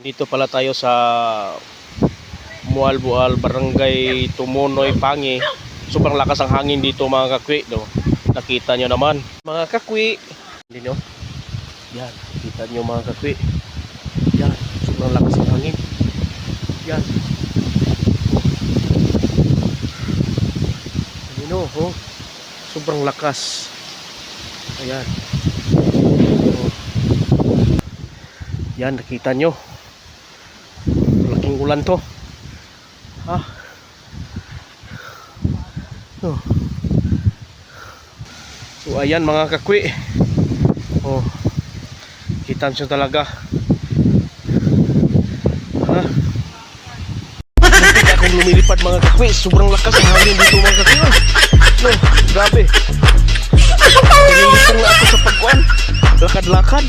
Dito pala tayo sa Mualbual, Barangay Tumunoy, Pangi. Sobrang lakas ang hangin dito mga kakwi, no? Nakita nyo naman mga kakwi. Hindi nyo? Yan, nakita nyo mga kakwi. Yan, sobrang lakas ang hangin. Yan. Hindi nyo, oh. Sobrang lakas. Ayan. Oh. Yan, nakita nyo. Laking ulan to. Ha? Oh. So ayan mga kakwi. Oh. Kita nyo talaga. Ha? Hindi akong lumilipad mga kakwi. Sobrang lakas ang hangin dito mga kakwi. No, grabe. Pinilipong na ako sa pagkuhan. Lakad-lakad.